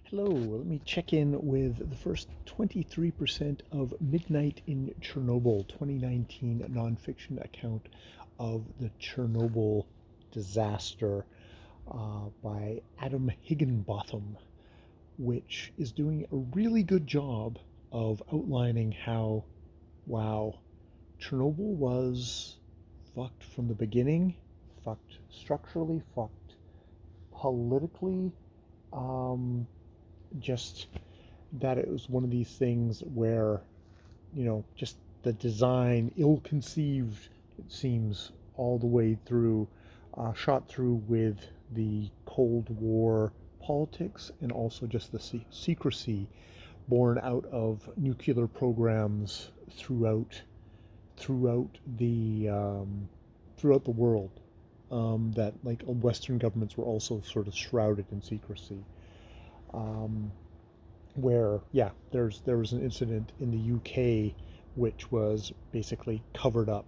Hello, let me check in with the first 23% of Mdnght in Chernobyl, 2019 nonfiction account of the Chernobyl disaster by Adam Higginbotham, which is doing a really good job of outlining how, wow, Chernobyl was fucked from the beginning, fucked structurally, fucked politically. Um, just that it was one of these things where, just the design, ill conceived, it seems, all the way through, shot through with the Cold War politics and also just the secrecy born out of nuclear programs throughout the world. That like Western governments were also sort of shrouded in secrecy. Um, where there was an incident in the UK which was basically covered up,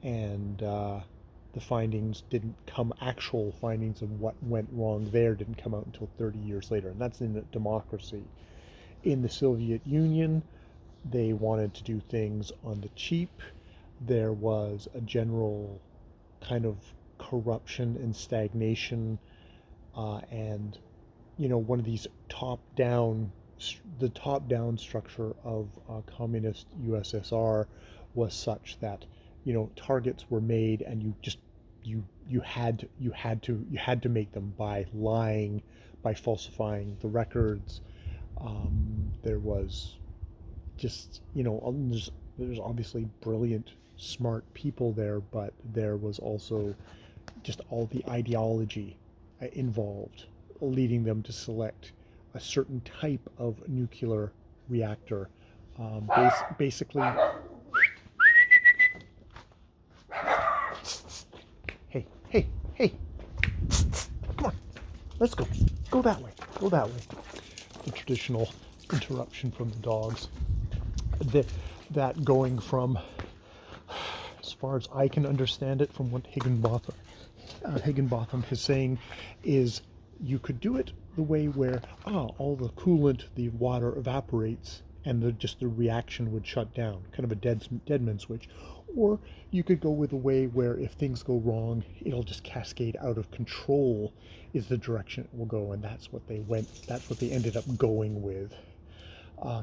and the findings didn't come actual findings of what went wrong there didn't come out until 30 years later, and that's in a democracy. In the Soviet Union, they wanted to do things on the cheap. There was a general kind of corruption and stagnation, and one of these top down structure of communist USSR was such that targets were made, and you had to make them by lying, by falsifying the records. There was just there's obviously brilliant, smart people there, but there was also just all the ideology involved, leading them to select a certain type of nuclear reactor. Basically, hey, hey, hey, come on, let's go. Go that way. Go that way. The traditional interruption from the dogs. That going from, as far as I can understand it, from what Higginbotham is saying, is you could do it the way where all the coolant, the water evaporates, and the reaction would shut down, kind of a deadman switch. Or you could go with a way where if things go wrong, it'll just cascade out of control, is the direction it will go, and that's what they ended up going with.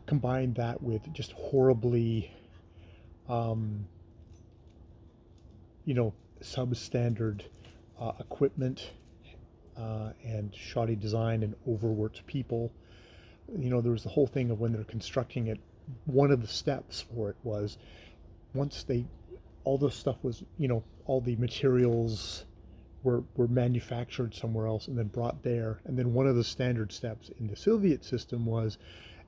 Combine that with just horribly, um, substandard equipment, and shoddy design and overworked people. There was the whole thing of when they're constructing it, one of the steps for it was all the stuff was, all the materials were manufactured somewhere else and then brought there. And then one of the standard steps in the Soviet system was,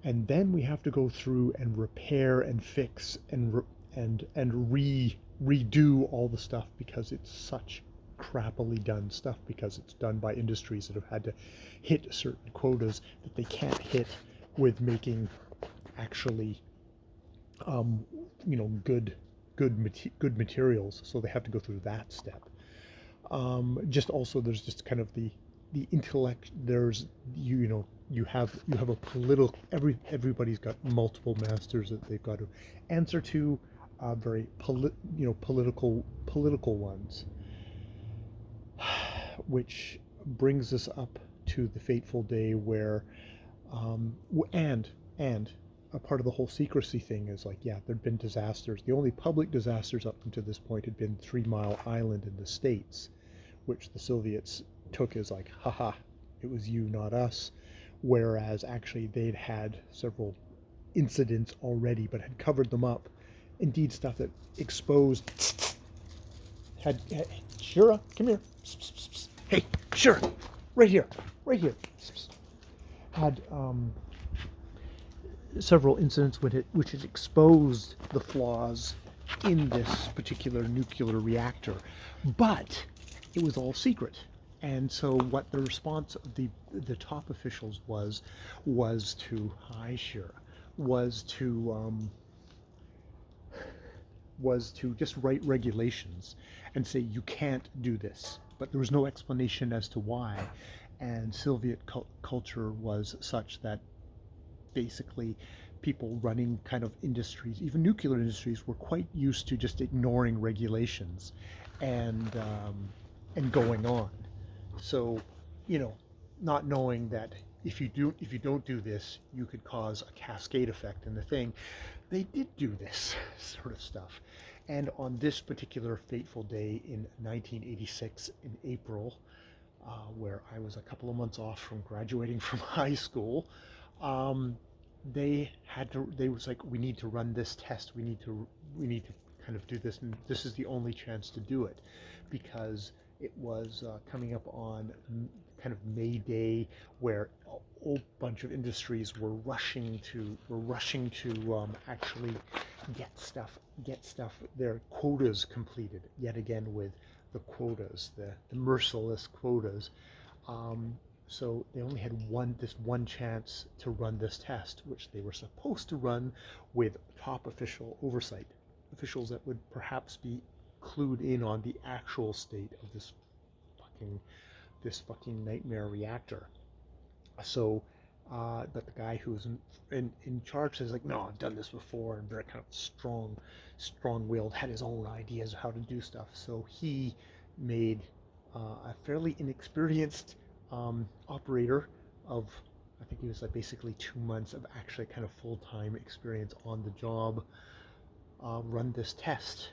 and then we have to go through and repair and fix and redo all the stuff because it's such crappily done stuff, because it's done by industries that have had to hit certain quotas that they can't hit with making actually good materials, so they have to go through that step. Just also, there's just kind of the intellect. There's you have a political, everybody's got multiple masters that they've got to answer to, very political ones, which brings us up to the fateful day where, and a part of the whole secrecy thing is like, yeah, there'd been disasters. The only public disasters up until this point had been 3 Mile Island in the States, which the Soviets took as like, haha, it was you, not us. Whereas actually they'd had several incidents already, but had covered them up. Indeed, stuff that exposed. Shira, come here. Hey, Shira, right here. Had several incidents which had exposed the flaws in this particular nuclear reactor, but it was all secret. And so what the response of the top officials was to, hi Shira, was to just write regulations and say you can't do this, but there was no explanation as to why. And Soviet culture was such that basically people running kind of industries, even nuclear industries, were quite used to just ignoring regulations and going on. So, you know, not knowing that if you don't do this, you could cause a cascade effect in the thing. They did do this sort of stuff. And on this particular fateful day in 1986 in April, where I was a couple of months off from graduating from high school, um, they was like, we need to run this test. We need to kind of do this, and this is the only chance to do it, because it was coming up on kind of May Day, where a whole bunch of industries were rushing to actually get their quotas completed yet again with the quotas, the merciless quotas. So they only had this one chance to run this test, which they were supposed to run with top official oversight, officials that would perhaps be clued in on the actual state of this fucking nightmare reactor. So, but the guy who was in charge says like, no, I've done this before, and very kind of strong-willed, had his own ideas of how to do stuff. So he made a fairly inexperienced operator of, I think he was like basically 2 months of actually kind of full-time experience on the job, run this test,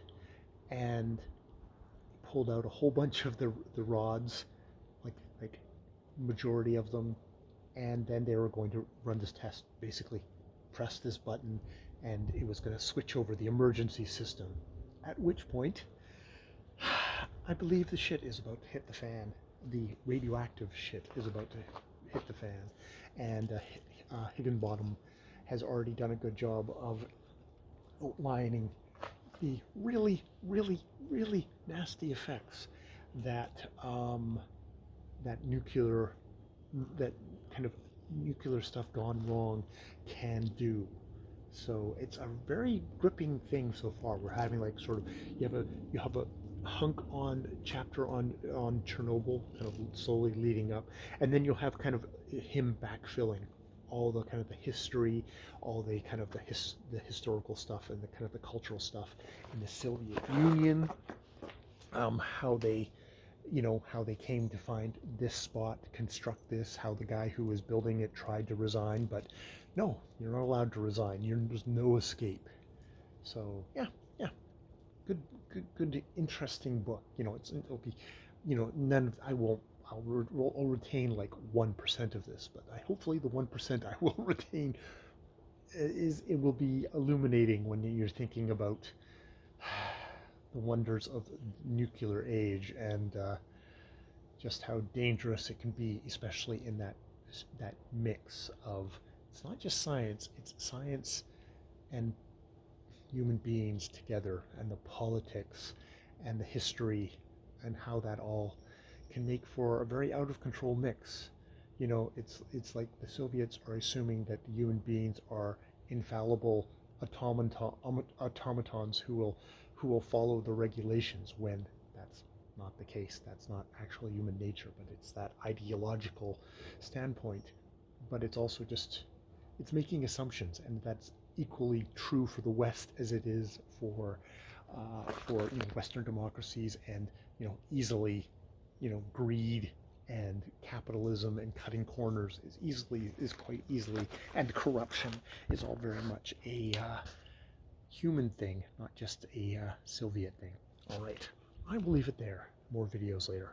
and pulled out a whole bunch of the rods, like majority of them, and then they were going to run this test, basically press this button, and it was going to switch over the emergency system. At which point, I believe the shit is about to hit the fan. The radioactive shit is about to hit the fan, and Higginbottom has already done a good job of outlining the really, really, really nasty effects that that kind of nuclear stuff gone wrong can do. So it's a very gripping thing so far. We're having like sort of you have a hunk on chapter on Chernobyl, kind of slowly leading up, and then you'll have kind of him backfilling all the kind of the history, all the kind of the historical stuff and the kind of the cultural stuff in the Soviet Union, how they came to find this spot, construct this, how the guy who was building it tried to resign, but no, you're not allowed to resign. There's no escape. So yeah, good, interesting book. It'll be, I'll retain like 1% of this, but hopefully the 1% I will retain it will be illuminating when you're thinking about the wonders of nuclear age and just how dangerous it can be, especially in that mix of, it's not just science, it's science and human beings together, and the politics and the history, and how that all can make for a very out of control mix. It's like the Soviets are assuming that human beings are infallible automatons who will follow the regulations, when that's not the case. That's not actually human nature, but it's that ideological standpoint. But it's also it's making assumptions, and that's equally true for the West as it is for Western democracies, and easily greed and capitalism and cutting corners is quite easily, and corruption is all very much a human thing, not just a Soviet thing. All right, I will leave it there. More videos later.